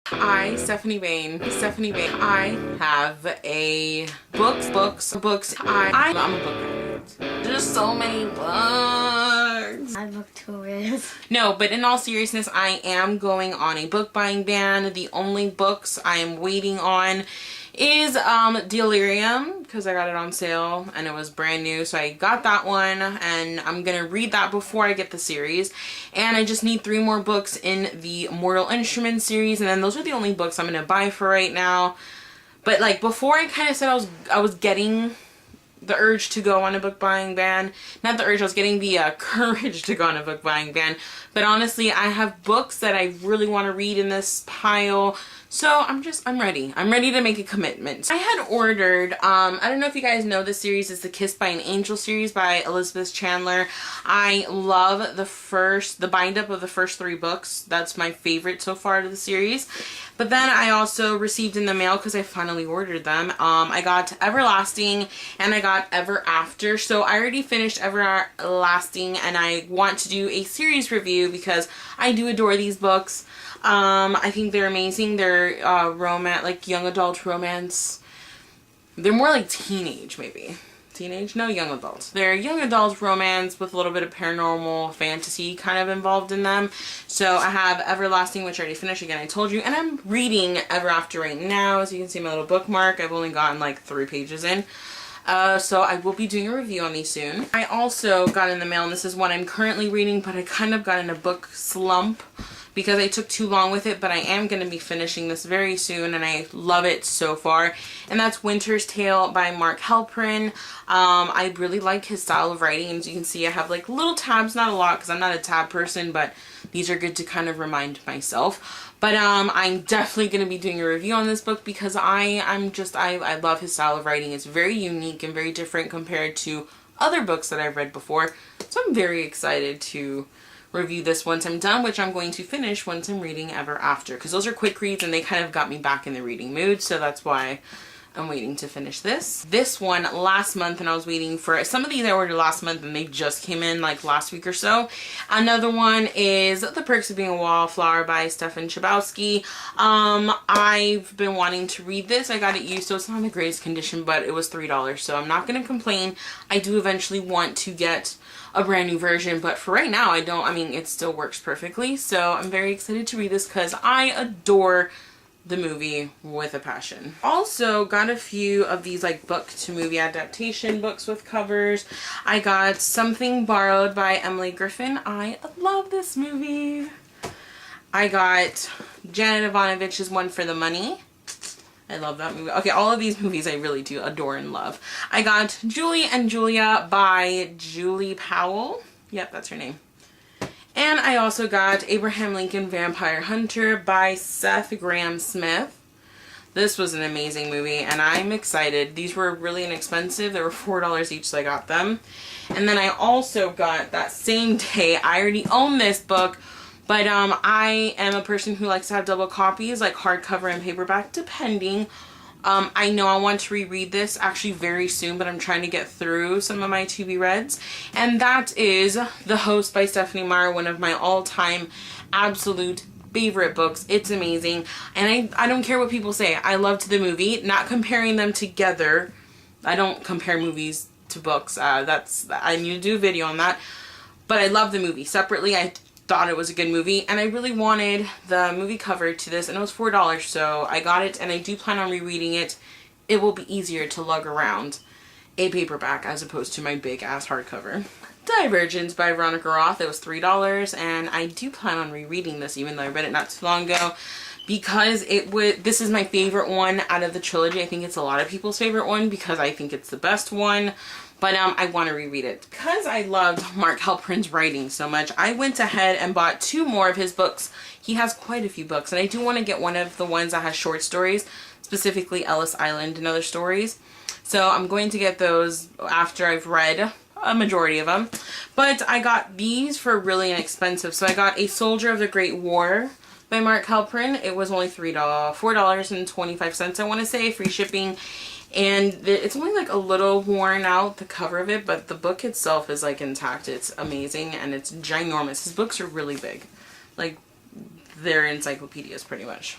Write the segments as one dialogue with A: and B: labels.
A: Stephanie Bain, I have a books. I'm a book nerd. There's so many books.
B: I book tours.
A: No, but in all seriousness, I am going on a book buying ban. The only books I am waiting on is Delirium, because I got it on sale and it was brand new, so I got that one and I'm gonna read that before I get the series. And I just need 3 more books in the Mortal Instruments series, and then those are the only books I'm gonna buy for right now. But like before, I kind of said I was getting the urge to go on a book buying ban. Not the urge, I was getting the courage to go on a book buying ban. But honestly, I have books that I really want to read in this pile. So I'm ready. I'm ready to make a commitment. I had ordered, I don't know if you guys know this series, is the Kissed by an Angel series by Elizabeth Chandler. I love the bind up of the first 3 books. That's my favorite so far of the series. But then I also received in the mail, because I finally ordered them, I got Everlasting and I got Ever After. So I already finished Everlasting and I want to do a series review because I do adore these books. I think they're amazing. They're romance, like young adult romance. They're more like teenage, maybe. Teenage? No, young adults. They're young adult romance with a little bit of paranormal fantasy kind of involved in them. So I have Everlasting, which I already finished, again, I told you. And I'm reading Ever After right now. As you can see my little bookmark, I've only gotten like 3 pages in. So I will be doing a review on these soon. I also got in the mail, and this is one I'm currently reading, but I kind of got in a book slump because I took too long with it, but I am going to be finishing this very soon, and I love it so far. And that's Winter's Tale by Mark Halperin. I really like his style of writing, and as you can see, I have like little tabs, not a lot because I'm not a tab person, but these are good to kind of remind myself. But I'm definitely going to be doing a review on this book because I love his style of writing. It's very unique and very different compared to other books that I've read before. So I'm very excited to review this once I'm done, which I'm going to finish once I'm reading Ever After, because those are quick reads and they kind of got me back in the reading mood, so that's why I'm waiting to finish this. This one last month, and I was waiting for some of these I ordered last month and they just came in like last week or so. Another one is The Perks of Being a Wallflower by Stefan Chbosky. I've been wanting to read this. I got it used, so it's not in the greatest condition, but it was $3, so I'm not going to complain. I do eventually want to get a brand new version, but for right now it still works perfectly. So I'm very excited to read this because I adore the movie with a passion. Also got a few of these like book to movie adaptation books with covers. I got Something Borrowed by Emily Griffin. I love this movie. I got Janet Ivanovich's One for the Money. I love that movie. Okay, all of these movies I really do adore and love. I got Julie and Julia by Julie Powell. Yep, that's her name. And I also got Abraham Lincoln Vampire Hunter by Seth Grahame-Smith. This was an amazing movie and I'm excited. These were really inexpensive. They were $4 each, so I got them. And then I also got that same day, I already own this book, but I am a person who likes to have double copies, like hardcover and paperback, depending. I know I want to reread this actually very soon, but I'm trying to get through some of my to-be-reads. And that is The Host by Stephanie Meyer, one of my all-time absolute favorite books. It's amazing. And I don't care what people say. I loved the movie. Not comparing them together. I don't compare movies to books. I need to do a video on that. But I love the movie. Separately, I thought it was a good movie, and I really wanted the movie cover to this, and it was $4, so I got it, and I do plan on rereading it. It will be easier to lug around a paperback as opposed to my big ass hardcover. Divergence by Veronica Roth. It was $3, and I do plan on rereading this, even though I read it not too long ago, because this is my favorite one out of the trilogy. I think it's a lot of people's favorite one because I think it's the best one. But I want to reread it. Because I loved Mark Halperin's writing so much, I went ahead and bought 2 more of his books. He has quite a few books, and I do want to get one of the ones that has short stories, specifically Ellis Island and Other Stories. So I'm going to get those after I've read a majority of them. But I got these for really inexpensive. So I got A Soldier of the Great War by Mark Halperin. It was only $4.25, I want to say, free shipping. And it's only like a little worn out, the cover of it, but the book itself is like intact. It's amazing and it's ginormous. His books are really big. Like, they're encyclopedias pretty much.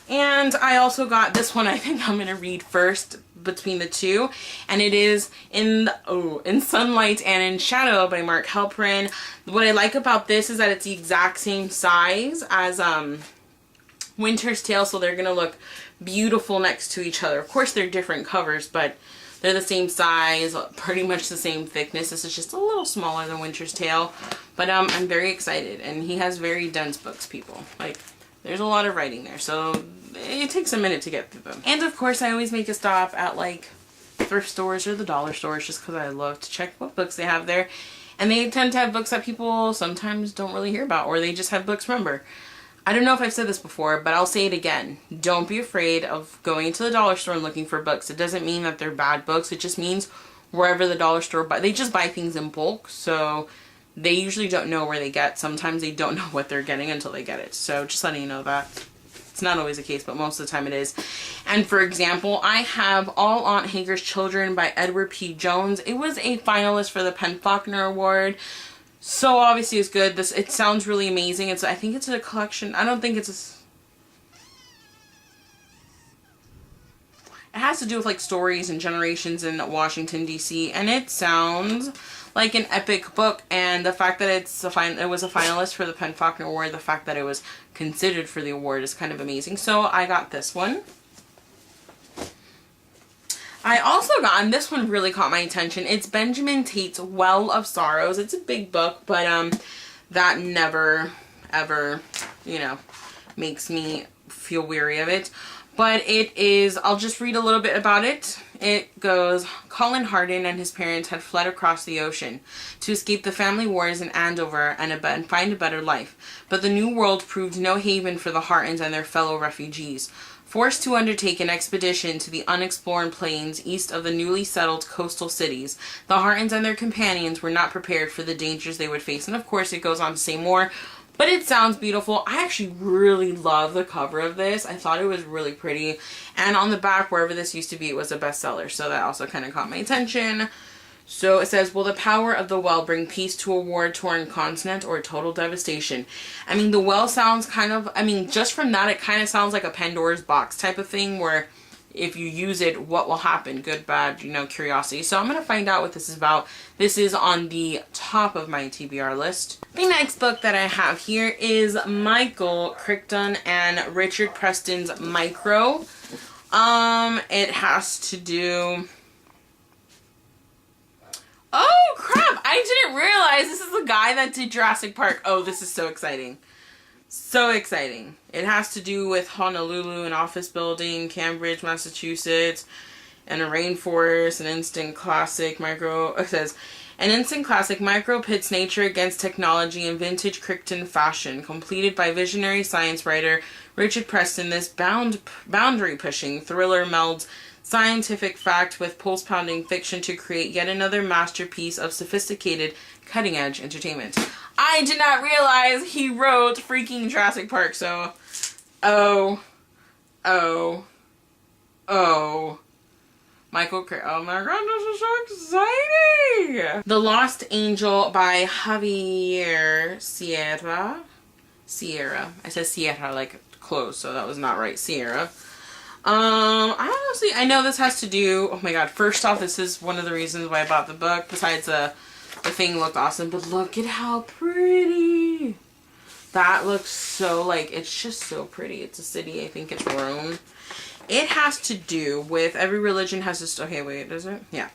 A: And I also got this one. I think I'm going to read first between the two. And it is In Sunlight and in Shadow by Mark Halperin. What I like about this is that it's the exact same size as Winter's Tale. So they're going to look beautiful next to each other. Of course, they're different covers, but they're the same size, pretty much the same thickness. This is just a little smaller than Winter's Tale. But I'm very excited. And he has very dense books, people. Like, there's a lot of writing there. So it takes a minute to get through them. And of course, I always make a stop at like thrift stores or the dollar stores just because I love to check what books they have there. And they tend to have books that people sometimes don't really hear about, or they just have books. Remember, I don't know if I've said this before, but I'll say it again. Don't be afraid of going to the dollar store and looking for books. It doesn't mean that they're bad books. It just means wherever the dollar store they just buy things in bulk. So they usually don't know where they get. Sometimes they don't know what they're getting until they get it. So just letting you know that. It's not always the case, but most of the time it is. And for example, I have All Aunt Hager's Children by Edward P. Jones. It was a finalist for the PEN/Faulkner Award. So obviously it's good. It sounds really amazing. I think it's a collection. I don't think it's it has to do with like stories and generations in Washington, D.C. And it sounds like an epic book, and the fact that it was a finalist for the PEN/Faulkner Award, the fact that it was considered for the award is kind of amazing. So I got this one. I also got, and this one really caught my attention, it's Benjamin Tate's Well of Sorrows. It's a big book, but that never, ever, you know, makes me feel weary of it. But it is, I'll just read a little bit about it. It goes, Colin Hardin and his parents had fled across the ocean to escape the family wars in Andover and find a better life. But the new world proved no haven for the Hartons and their fellow refugees. Forced to undertake an expedition to the unexplored plains east of the newly settled coastal cities, the Hartons and their companions were not prepared for the dangers they would face. And of course it goes on to say more. But it sounds beautiful. I actually really love the cover of this. I thought it was really pretty. And on the back, wherever this used to be, it was a bestseller. So that also kind of caught my attention. So it says, will the power of the well bring peace to a war-torn continent or total devastation? I mean, the well sounds kind of, I mean, just from that, it kind of sounds like a Pandora's box type of thing where if you use it, what will happen? Good, bad, you know, curiosity. So I'm going to find out what this is about. This is on the top of my TBR list. The next book that I have here is Michael Crichton and Richard Preston's Micro. It has to do... Oh, crap! I didn't realize this is the guy that did Jurassic Park. Oh, this is so exciting. So exciting. It has to do with Honolulu, an office building, Cambridge, Massachusetts, and a rainforest, an instant classic micro. It says, an instant classic micro pits nature against technology in vintage Crichton fashion. Completed by visionary science writer Richard Preston, this boundary-pushing thriller melds scientific fact with pulse-pounding fiction to create yet another masterpiece of sophisticated, cutting-edge entertainment. I did not realize he wrote freaking Jurassic Park, so... Oh my god, this is so exciting! The Lost Angel by Javier Sierra. I said Sierra like close, so that was not right. Sierra. I know this has to do, oh my god, first off, this is one of the reasons why I bought the book, besides the thing looked awesome, but look at how pretty. That looks so, like, it's just so pretty. It's a city, I think it's Rome. It has to do with, every religion has this, okay, wait, does it? Yeah.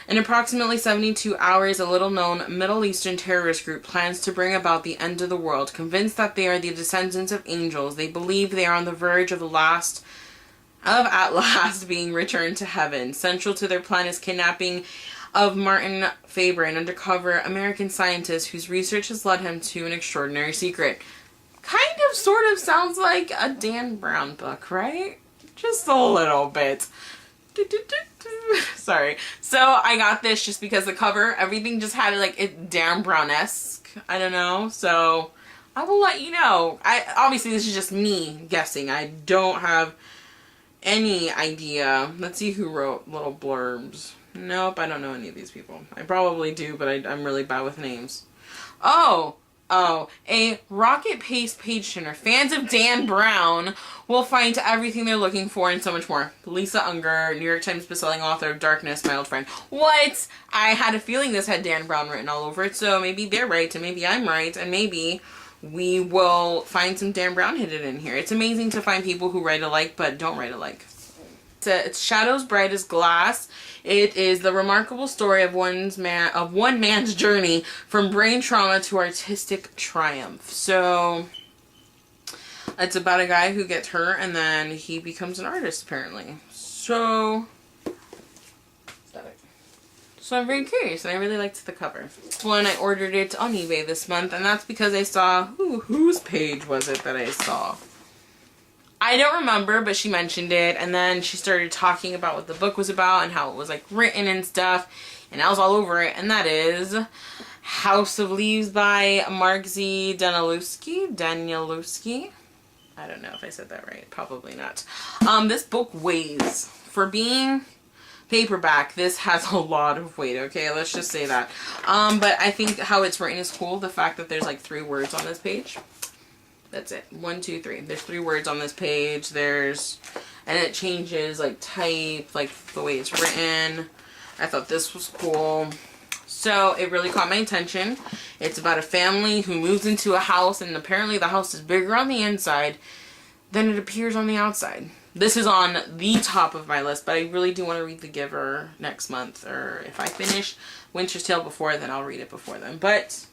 A: In approximately 72 hours, a little-known Middle Eastern terrorist group plans to bring about the end of the world. Convinced that they are the descendants of angels, they believe they are on the verge of at last being returned to heaven. Central to their plan is kidnapping of Martin Faber, an undercover American scientist whose research has led him to an extraordinary secret. Kind of sort of sounds like a Dan Brown book, right? Just a little bit. Sorry. So I got this just because the cover, everything just had like it Dan Brown-esque. I don't know. So I will let you know. Obviously this is just me guessing. I don't have any idea. Let's see who wrote little blurbs. Nope, I don't know any of these people. I probably do, but I'm really bad with names. Oh, Oh, a rocket pace page turner. Fans of Dan Brown will find everything they're looking for and so much more. Lisa Unger, New York Times bestselling author of Darkness, my old friend. What? I had a feeling this had Dan Brown written all over it, so maybe they're right, and maybe I'm right, and maybe we will find some Dan Brown hidden in here. It's amazing to find people who write alike, but don't write alike. It's Shadows Bright as Glass. It is the remarkable story of one man's journey from brain trauma to artistic triumph. So it's about a guy who gets hurt and then he becomes an artist apparently. So I'm very curious and I really liked the cover. This one, I ordered it on eBay this month, and that's because I saw, whose page was it that I saw? I don't remember, but she mentioned it, and then she started talking about what the book was about and how it was like written and stuff, and I was all over it, and that is House of Leaves by Margzy Danielewski. I don't know if I said that right. Probably not. This book weighs. For being paperback, this has a lot of weight, okay? Let's just say that. But I think how it's written is cool. The fact that there's like 3 words on this page. That's it. 1, 2, 3. There's 3 words on this page. And it changes like type, like the way it's written. I thought this was cool. So it really caught my attention. It's about a family who moves into a house, and apparently the house is bigger on the inside than it appears on the outside. This is on the top of my list, but I really do want to read The Giver next month. Or if I finish Winter's Tale before, then I'll read it before then. But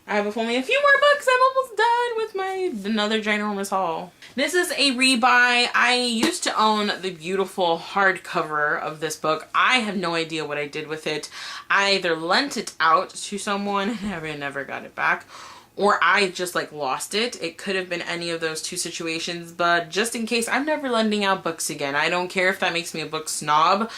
A: I have only a few more books. I'm almost done with my another ginormous haul. This is a rebuy. I used to own the beautiful hardcover of this book. I have no idea what I did with it. I either lent it out to someone and I never got it back, or I just like lost it. It could have been any of those 2 situations, but just in case, I'm never lending out books again. I don't care if that makes me a book snob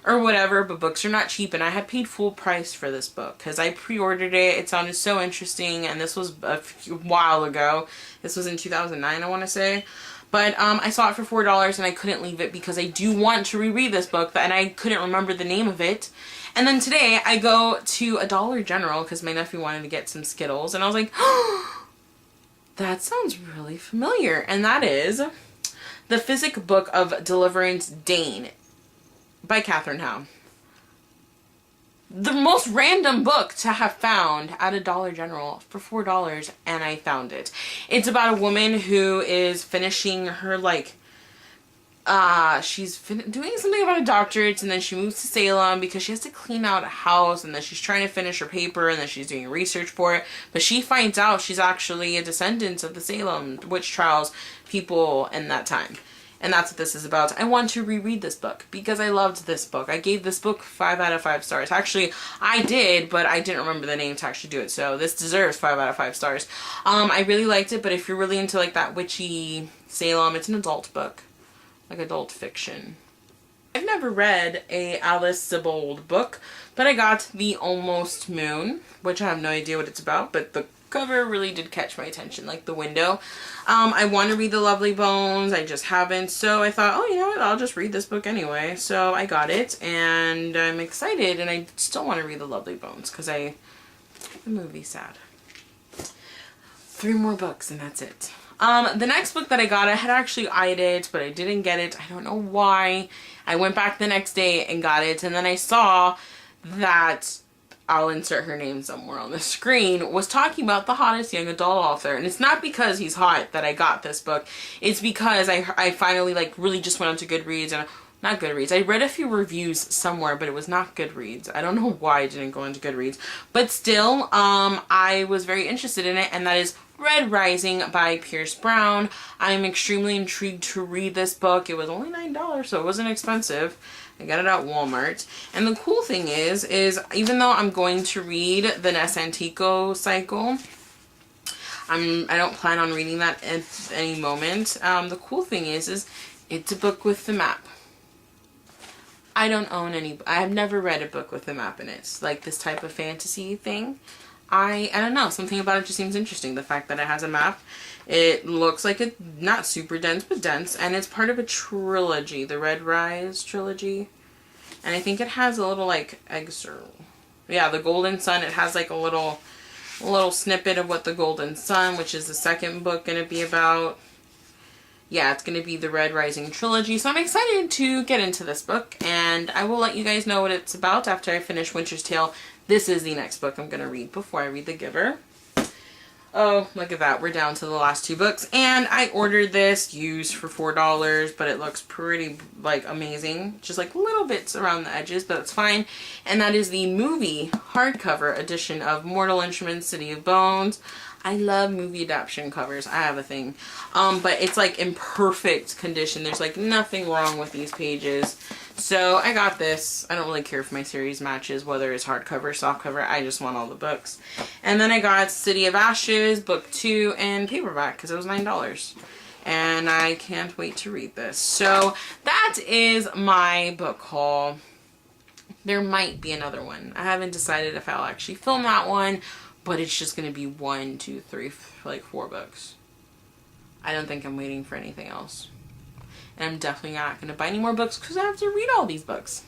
A: or whatever, but books are not cheap, and I had paid full price for this book because I pre-ordered it. It sounded so interesting, and this was a while ago. This was in 2009, I want to say. But I saw it for $4 and I couldn't leave it because I do want to reread this book, and I couldn't remember the name of it. And then today I go to a Dollar General because my nephew wanted to get some Skittles, and I was like, oh, that sounds really familiar. And that is The Physic Book of Deliverance Dane by Catherine Howe. The most random book to have found at a Dollar General for $4, and I found it. It's about a woman who is finishing her she's doing something about a doctorate, and then she moves to Salem because she has to clean out a house, and then she's trying to finish her paper, and then she's doing research for it, but she finds out she's actually a descendant of the Salem witch trials people in that time. And that's what this is about. I want to reread this book because I loved this book. I gave this book 5 out of 5 stars. Actually, I did, but I didn't remember the name to actually do it. So this deserves 5 out of 5 stars. I really liked it, but if you're really into like that witchy Salem, it's an adult book. Like adult fiction. I've never read a Alice Sebold book, but I got The Almost Moon, which I have no idea what it's about, but the cover really did catch my attention, like the window. I want to read The Lovely Bones, I just haven't, so I thought, oh, you know what, I'll just read this book anyway. So I got it, and I'm excited, and I still want to read The Lovely Bones, because the movie's sad. 3 more books, and that's it. The next book that I got, I had actually eyed it, but I didn't get it. I don't know why. I went back the next day and got it, and then I saw that, I'll insert her name somewhere on the screen, was talking about the hottest young adult author. And it's not because he's hot that I got this book. It's because I finally like really just went onto Goodreads, and not Goodreads. I read a few reviews somewhere, but it was not Goodreads. I don't know why I didn't go into Goodreads. But still, I was very interested in it, and that is Red Rising by Pierce Brown. I'm extremely intrigued to read this book. It was only $9, so it wasn't expensive. I got it at Walmart. And the cool thing is even though I'm going to read the Ness Antico cycle, I don't plan on reading that at any moment. The cool thing is it's a book with the map. I don't own any, I have never read a book with a map in it. Like this type of fantasy thing. I don't know, something about it just seems interesting. The fact that it has a map. It looks like it's not super dense, but dense. And it's part of a trilogy, the Red Rise trilogy. And I think it has a little like excerpt. Yeah, the Golden Sun, it has like a little a little snippet of what the Golden Sun, which is the second book, going to be about. Yeah, it's going to be the Red Rising trilogy. So I'm excited to get into this book, and I will let you guys know what it's about after I finish Winter's Tale. This is the next book I'm going to read before I read The Giver. Oh, look at that. We're down to the last 2 books. And I ordered this used for $4, but it looks pretty, like, amazing. Just, like, little bits around the edges, but it's fine. And that is the movie hardcover edition of Mortal Instruments, City of Bones. I love movie adaptation covers. I have a thing. But it's, like, in perfect condition. There's, like, nothing wrong with these pages. So I got this. I don't really care if my series matches, whether it's hardcover, softcover. I just want all the books. And then I got City of Ashes, book 2, and paperback because it was $9. And I can't wait to read this. So that is my book haul. There might be another one. I haven't decided if I'll actually film that one, but it's just going to be 1, 2, 3, like 4 books. I don't think I'm waiting for anything else. And I'm definitely not going to buy any more books because I have to read all these books.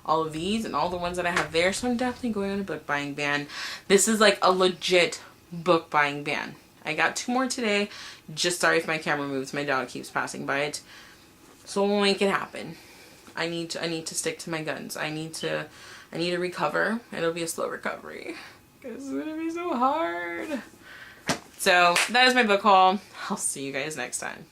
A: All of these and all the ones that I have there. So I'm definitely going on a book buying ban. This is like a legit book buying ban. I got 2 more today. Just sorry if my camera moves. My dog keeps passing by it. So we'll make it happen. I need to stick to my guns. I need to recover. It'll be a slow recovery. Because it's going to be so hard. So that is my book haul. I'll see you guys next time.